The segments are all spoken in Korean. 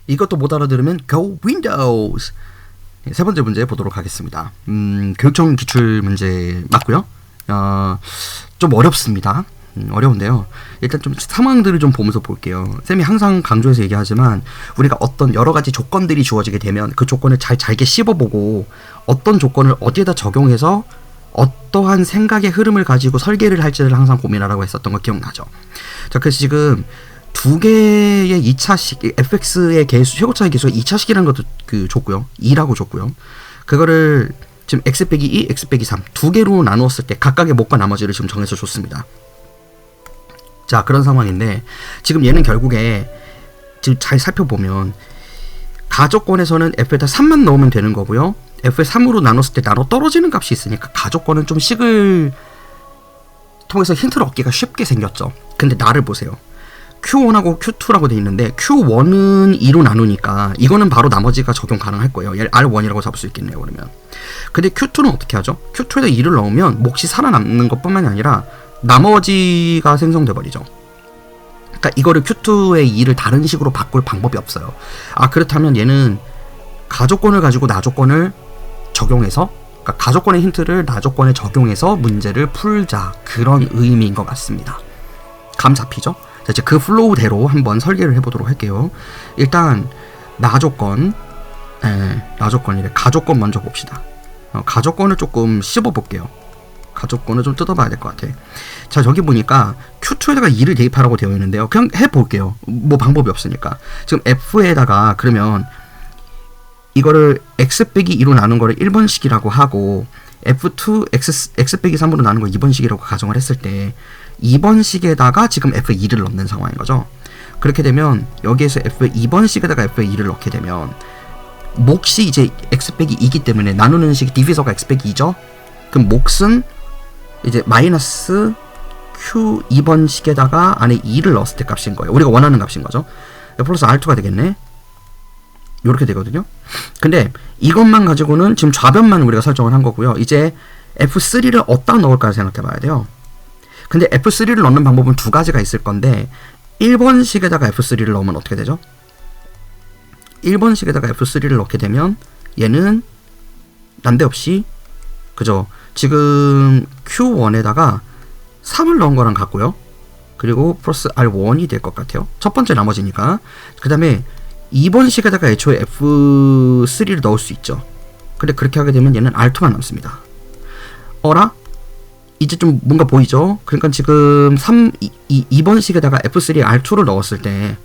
이것도 못 알아들으면 Go Windows! 세 번째 문제 보도록 하겠습니다. 교육청 기출 문제 맞고요. 좀 어렵습니다. 어려운데요. 일단 좀 상황들을 좀 보면서 볼게요. 쌤이 항상 강조해서 얘기하지만 우리가 어떤 여러 가지 조건들이 주어지게 되면 그 조건을 잘게 씹어보고 어떤 조건을 어디에다 적용해서 어떠한 생각의 흐름을 가지고 설계를 할지를 항상 고민하라고 했었던 거 기억나죠? 자, 그래서 지금 두 개의 2차식, fx의 개수, 최고차의 개수가 2차식이라는 것도 줬고요. 2라고 줬고요. 그거를 지금 x 빼기 2, x 빼기 3 두 개로 나누었을 때 각각의 목과 나머지를 지금 정해서 줬습니다. 자, 그런 상황인데 지금 얘는 결국에 지금 잘 살펴보면 가조건에서는 f에다 3만 넣으면 되는 거고요. f에 3으로 나눴을 때 나눠 떨어지는 값이 있으니까 가조건은 좀 식을 통해서 힌트를 얻기가 쉽게 생겼죠. 근데 나를 보세요. Q1하고 Q2라고 돼 있는데 Q1은 2로 나누니까 이거는 바로 나머지가 적용 가능할 거예요. 얘를 R1이라고 잡을 수 있겠네요. 그러면. 근데 Q2는 어떻게 하죠? Q2에다 2를 넣으면 몫이 살아남는 것뿐만이 아니라 나머지가 생성돼 버리죠. 그러니까 이거를 Q2의 2를 다른 식으로 바꿀 방법이 없어요. 그렇다면 얘는 가조건을 가지고 나조건을 적용해서, 그러니까 가조건의 힌트를 나조건에 적용해서 문제를 풀자, 그런 의미인 것 같습니다. 감 잡히죠? 자, 이제 그 플로우대로 한번 설계를 해보도록 할게요. 일단 나조건이래. 가조건 먼저 봅시다. 가조건을 조금 씹어볼게요. 가조건을 좀 뜯어봐야 될 것 같아. 자, 저기 보니까 Q2에다가 2를 대입하라고 되어 있는데요. 그냥 해볼게요. 뭐 방법이 없으니까. 지금 F에다가 그러면 이거를 x 빼기 2로 나눈 거를 1번식이라고 하고 F2 x 빼기 3으로 나눈 거 2번식이라고 가정을 했을 때 2번식에다가 지금 F2를 넣는 상황인 거죠. 그렇게 되면 여기에서 F2번식에다가 F2를 넣게 되면 몫이 이제 x 빼기 2이기 때문에 나누는 식이 디비저가 x 빼기 2죠. 그럼 몫은 이제 마이너스 Q2번식에다가 안에 2를 넣었을 때 값인 거예요. 우리가 원하는 값인 거죠. 플러스 R2가 되겠네. 요렇게 되거든요. 근데 이것만 가지고는 지금 좌변만 우리가 설정을 한 거고요. 이제 F3를 어디다 넣을까 생각해 봐야 돼요. 근데 F3를 넣는 방법은 두 가지가 있을 건데 1번식에다가 F3를 넣으면 어떻게 되죠? 1번식에다가 F3를 넣게 되면 얘는 난데없이 그죠? 지금 Q1에다가 3을 넣은 거랑 같고요. 그리고 플러스 R1이 될 것 같아요. 첫 번째 나머지니까. 그 다음에 2번식에다가 애초에 F3를 넣을 수 있죠. 근데 그렇게 하게 되면 얘는 R2만 남습니다. 어라? 이제 좀 뭔가 보이죠? 그러니까 지금 2번식에다가 F3 R2를 넣었을 때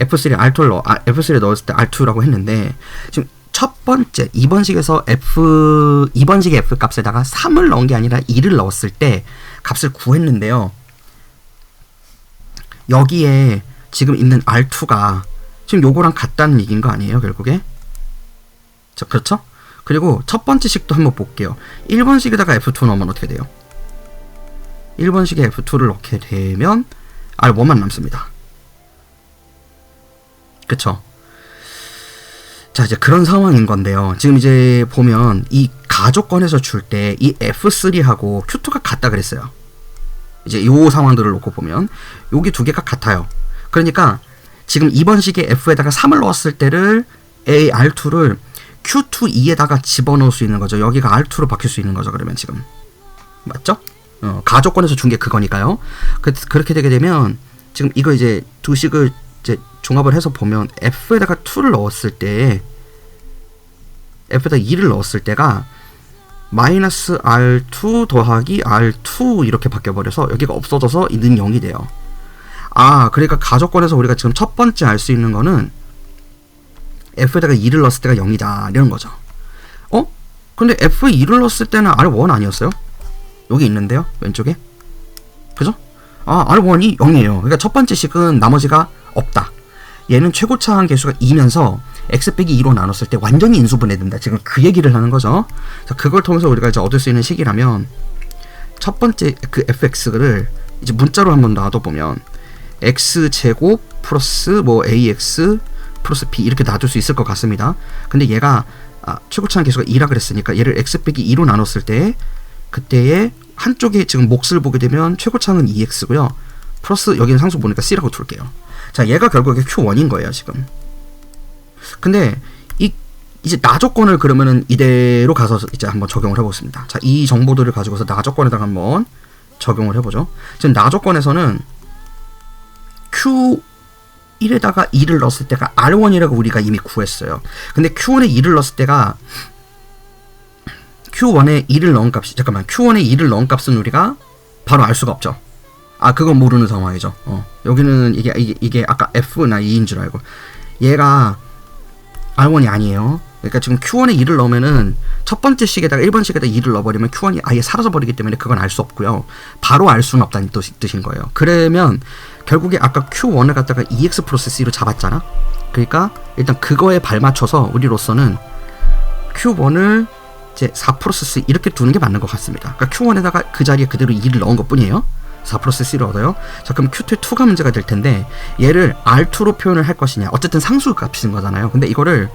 F3 R2를 넣었을 때 R2라고 했는데 지금 첫 번째 2번식에서2번식의 F 값에다가 3을 넣은 게 아니라 2를 넣었을 때 값을 구했는데요. 여기에 지금 있는 R2가 지금 요거랑 같다는 얘기인 거 아니에요, 결국에? 자, 그렇죠? 그리고 첫 번째 식도 한번 볼게요. 1번식에다가 F2 넣으면 어떻게 돼요? 1번식에 F2를 넣게 되면 R1만 남습니다. 그쵸? 자, 이제 그런 상황인 건데요. 지금 이제 보면 이 가조건에서 줄 때 이 F3하고 Q2가 같다 그랬어요. 이제 요 상황들을 놓고 보면 여기 두 개가 같아요. 그러니까 지금 2번식에 F에다가 3을 넣었을 때를 R2를 Q2, 2에다가 집어넣을 수 있는 거죠. 여기가 R2로 바뀔 수 있는 거죠. 그러면 지금 맞죠? 가조건에서 준 게 그거니까요. 그렇게 되게 되면 지금 이거 이제 두 식을 이제 종합을 해서 보면 F에다가 2를 넣었을 때 F에다가 2를 넣었을 때가 마이너스 R2 더하기 R2 이렇게 바뀌어버려서 여기가 없어져서 있는 0이 돼요. 그러니까 가조건에서 우리가 지금 첫 번째 알 수 있는 거는 F에다가 2를 넣었을 때가 0이다 이런 거죠. 근데 F에 2를 넣었을 때는 R1 아니었어요? 여기 있는데요, 왼쪽에. 그죠? R1이 0이에요. 그러니까 첫 번째 식은 나머지가 없다. 얘는 최고차항 개수가 2면서 x 빼기 2로 나눴을 때 완전히 인수분해된다. 지금 그 얘기를 하는 거죠. 자, 그걸 통해서 우리가 이제 얻을 수 있는 식이라면 첫 번째 그 fx를 이제 문자로 한번 놔둬보면 x제곱 플러스 뭐 ax 플러스 b 이렇게 놔둘 수 있을 것 같습니다. 근데 얘가 최고차항 개수가 2라 그랬으니까 얘를 x 빼기 2로 나눴을 때 그때의 한쪽에 지금 몫을 보게 되면 최고차는 EX고요. 플러스 여기는 상수 보니까 C라고 둘게요. 자, 얘가 결국에 Q1인 거예요, 지금. 근데 이제 나 조건을 그러면은 이대로 가서 이제 한번 적용을 해보겠습니다. 자, 이 정보들을 가지고서 나 조건에다가 한번 적용을 해보죠. 지금 나 조건에서는 Q1에다가 2를 넣었을 때가 R1이라고 우리가 이미 구했어요. 근데 Q1에 2를 넣었을 때가 Q1에 2를 넣은 값이, 잠깐만, Q1에 2를 넣은 값은 우리가 바로 알 수가 없죠. 아, 그건 모르는 상황이죠. 여기는 이게 아까 F나 2인 줄 알고. 얘가 R1이 아니에요. 그러니까 지금 Q1에 2를 넣으면은 첫 번째 식에다가 1번 식에다가 2를 넣어버리면 Q1이 아예 사라져 버리기 때문에 그건 알 수 없고요. 바로 알 수는 없다는 뜻인 거예요. 그러면 결국에 아까 Q1을 갖다가 EX 플러스 C로 잡았잖아. 그러니까 일단 그거에 발맞춰서 우리로서는 Q1을 이제 4 플러스 C 이렇게 두는 게 맞는 것 같습니다. 그러니까 Q1에다가 그 자리에 그대로 2를 넣은 것 뿐이에요. 4 플러스 C를 얻어요. 자, 그럼 Q2에 2가 문제가 될 텐데 얘를 R2로 표현을 할 것이냐. 어쨌든 상수 값인 거잖아요. 근데 이거를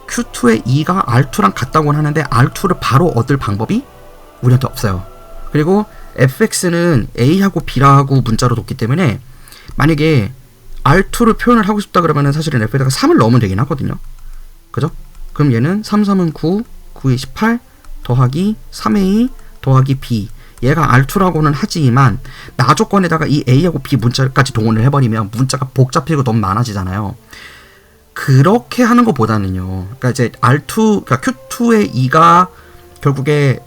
Q2에 2가 R2랑 같다고는 하는데 R2를 바로 얻을 방법이 우리한테 없어요. 그리고 fx는 a하고 b라고 문자로 뒀기 때문에 만약에 R2를 표현을 하고 싶다 그러면은 사실은 f에다가 3을 넣으면 되긴 하거든요. 그죠? 그럼 얘는 3, 3은 9, 9에 18 더하기 3a 더하기 b, 얘가 R2라고는 하지만 나 조건에다가 이 a하고 b 문자까지 동원을 해버리면 문자가 복잡해지고 너무 많아지잖아요. 그렇게 하는 것보다는요, 그러니까 이제 그러니까 Q2의 2가 결국에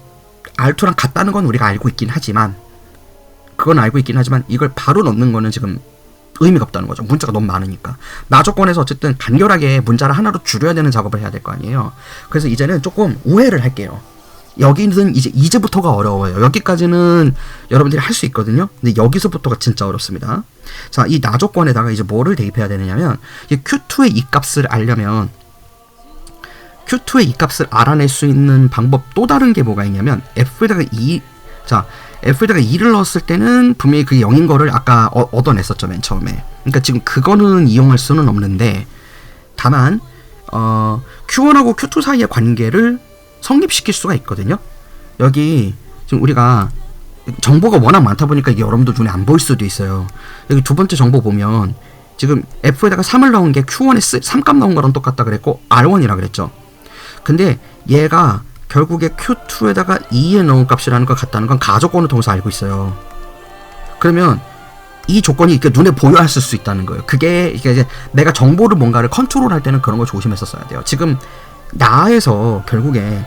R2랑 같다는 건 우리가 알고 있긴 하지만, 이걸 바로 넣는 거는 지금 의미가 없다는 거죠. 문자가 너무 많으니까. 나 조건에서 어쨌든 간결하게 문자를 하나로 줄여야 되는 작업을 해야 될 거 아니에요. 그래서 이제는 조금 우회를 할게요. 여기는 이제부터가 어려워요. 여기까지는 여러분들이 할 수 있거든요. 근데 여기서부터가 진짜 어렵습니다. 자, 이 나 조건에다가 이제 뭐를 대입해야 되느냐면, 이 Q2의 이 값을 알려면, Q2의 이 값을 알아낼 수 있는 방법 또 다른 게 뭐가 있냐면, F에다가 2를 넣었을 때는 분명히 그게 0인 거를 아까 얻어냈었죠, 맨 처음에. 그러니까 지금 그거는 이용할 수는 없는데, 다만, Q1하고 Q2 사이의 관계를 성립시킬 수가 있거든요. 여기 지금 우리가 정보가 워낙 많다 보니까 이게 여러분들 눈에 안 보일 수도 있어요. 여기 두 번째 정보 보면 지금 F에다가 3을 넣은 게 Q1에 3값 넣은 거랑 똑같다 그랬고 R1이라 그랬죠. 근데 얘가 결국에 Q2에다가 2에 넣은 값이라는 것 같다는 건 가조건을 통해서 알고 있어요. 그러면 이 조건이 이렇게 눈에 보여왔을 수 있다는 거예요. 그게 이제 내가 정보를 뭔가를 컨트롤할 때는 그런 걸 조심했었어야 돼요. 지금 나에서 결국에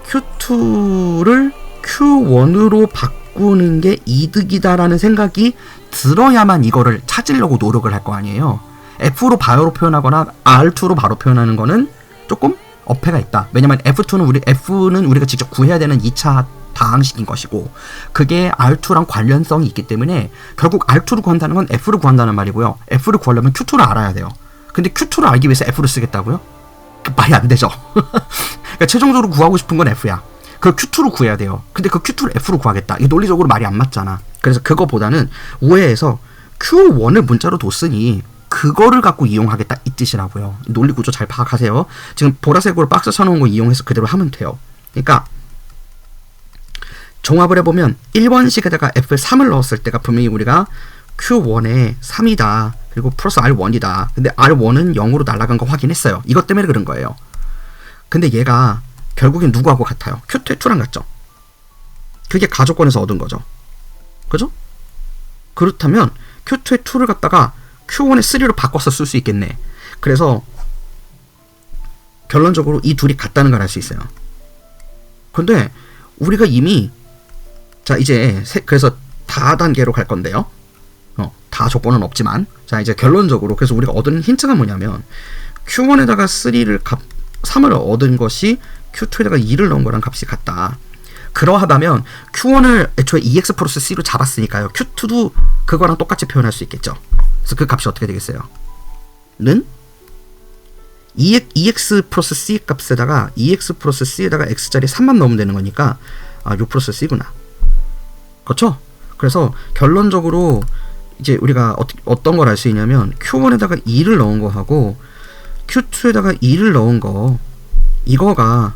Q2를 Q1으로 바꾸는 게 이득이다라는 생각이 들어야만 이거를 찾으려고 노력을 할 거 아니에요. F로 바로 표현하거나 R2로 바로 표현하는 거는 조금 어폐가 있다. 왜냐면 F는 우리가 직접 구해야 되는 2차 다항식인 것이고, 그게 R2랑 관련성이 있기 때문에 결국 R2를 구한다는 건 F를 구한다는 말이고요. F를 구하려면 Q2를 알아야 돼요. 근데 Q2를 알기 위해서 F를 쓰겠다고요? 말이 안 되죠. 그러니까 최종적으로 구하고 싶은 건 F야. 그 Q2로 구해야 돼요. 근데 그 Q2를 F로 구하겠다. 이게 논리적으로 말이 안 맞잖아. 그래서 그거보다는 우회해서 Q1을 문자로 뒀으니 그거를 갖고 이용하겠다, 이 뜻이라고요. 논리 구조 잘 파악하세요. 지금 보라색으로 박스 쳐놓은 거 이용해서 그대로 하면 돼요. 그러니까 종합을 해보면 1번식에다가 F를 3을 넣었을 때가 분명히 우리가 Q1에 3이다. 그리고 플러스 R1이다. 근데 R1은 0으로 날아간 거 확인했어요. 이것 때문에 그런 거예요. 근데 얘가 결국엔 누구하고 같아요? Q2에 2랑 같죠? 그게 가조건에서 얻은 거죠. 그죠? 그렇다면 Q2에 2를 갖다가 Q1에 3로 바꿔서 쓸 수 있겠네. 그래서 결론적으로 이 둘이 같다는 걸 알 수 있어요. 근데 우리가 이미 자 이제 그래서 다단계로 갈 건데요. 다 조건은 없지만, 자 이제 결론적으로 그래서 우리가 얻은 힌트가 뭐냐면, Q1에다가 3을 얻은 것이 Q2에다가 2를 넣은 거랑 값이 같다. 그러하다면 Q1을 애초에 EX 플러스 C로 잡았으니까요, Q2도 그거랑 똑같이 표현할 수 있겠죠. 그래서 그 값이 어떻게 되겠어요? 는 EX 플러스 C 값에다가 EX 플러스 C에다가 X자리 3만 넣으면 되는 거니까 6 플러스 C구나. 그렇죠? 그래서 결론적으로 이제 우리가 어떤 걸 알 수 있냐면, Q1에다가 2를 넣은 거하고 Q2에다가 2를 넣은 거, 이거가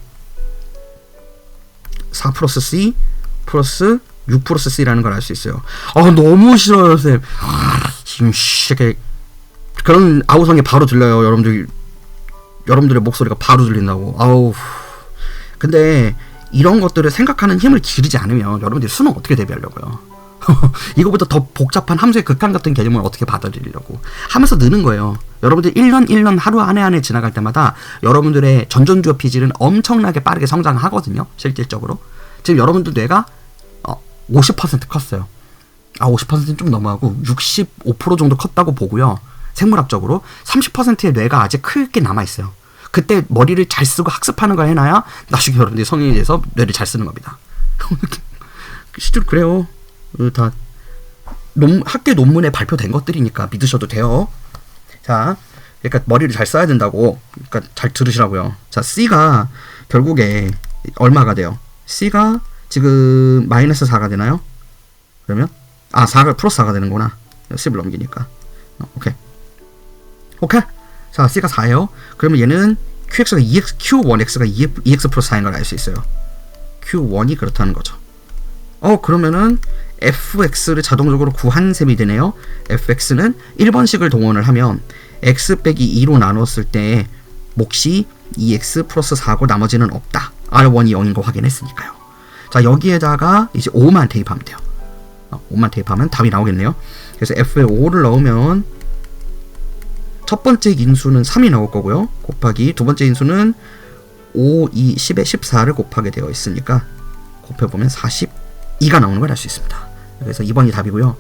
4 플러스 C 플러스 6 플러스 C라는 걸 알 수 있어요. 너무 싫어요, 쌤. 지금 이렇게 그런 아우성이 바로 들려요. 여러분들의 목소리가 바로 들린다고. 아우. 근데 이런 것들을 생각하는 힘을 기르지 않으면 여러분들이 수능 어떻게 대비하려고요? 이거보다 더 복잡한 함수의 극한 같은 개념을 어떻게 받아들이려고 하면서 느는 거예요. 여러분들 1년 하루 안에 지나갈 때마다 여러분들의 전전주어 피질은 엄청나게 빠르게 성장하거든요. 실질적으로. 지금 여러분들 뇌가 50% 컸어요. 50%는 좀 너무하고 65% 정도 컸다고 보고요. 생물학적으로 30%의 뇌가 아직 크게 남아있어요. 그때 머리를 잘 쓰고 학습하는 걸 해놔야 나중에 여러분들이 성인이 돼서 뇌를 잘 쓰는 겁니다. 실제로 그래요. 다 학계 논문에 발표된 것들이니까 믿으셔도 돼요. 자, 그러니까 머리를 잘 써야 된다고. 그러니까 잘 들으시라고요. 자, C가 결국에 얼마가 돼요? C가 지금 마이너스 4가 되나요? 그러면 4가 플러스 4가 되는구나. 10을 넘기니까. 오케이. 자, C가 4예요. 그러면 얘는 QX가 2X, Q1X가 2X 플러스 4인 걸 알 수 있어요. Q1이 그렇다는 거죠. 그러면은 fx를 자동적으로 구한 셈이 되네요. fx는 1번식을 동원을 하면 x 빼기 2로 나눴을 때 몫이 2x 플러스 4고 나머지는 없다. r1이 0인 거 확인했으니까요. 자, 여기에다가 이제 5만 대입하면 돼요. 5만 대입하면 답이 나오겠네요. 그래서 f에 5를 넣으면 첫 번째 인수는 3이 나올 거고요. 곱하기 두 번째 인수는 5, 2, 10에 14를 곱하게 되어 있으니까 곱해보면 42가 나오는 걸 알 수 있습니다. 그래서 2번이 답이고요.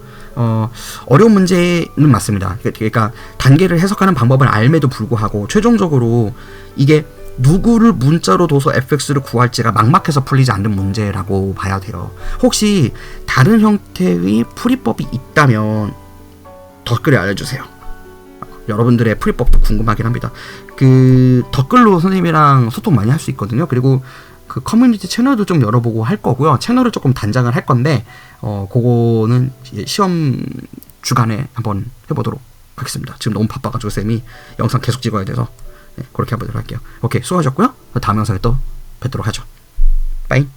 어려운 문제는 맞습니다. 그러니까 단계를 해석하는 방법을 알매도 불구하고 최종적으로 이게 누구를 문자로 둬서 fx를 구할지가 막막해서 풀리지 않는 문제라고 봐야 돼요. 혹시 다른 형태의 풀이법이 있다면 댓글에 알려주세요. 여러분들의 풀이법도 궁금하긴 합니다. 그 댓글로 선생님이랑 소통 많이 할 수 있거든요. 그리고 그 커뮤니티 채널도 좀 열어보고 할 거고요. 채널을 조금 단장을 할 건데 그거는 시험 주간에 한번 해보도록 하겠습니다. 지금 너무 바빠가지고 쌤이 영상 계속 찍어야 돼서 그렇게 해보도록 할게요. 오케이, 수고하셨고요. 다음 영상에 또 뵙도록 하죠. 빠이.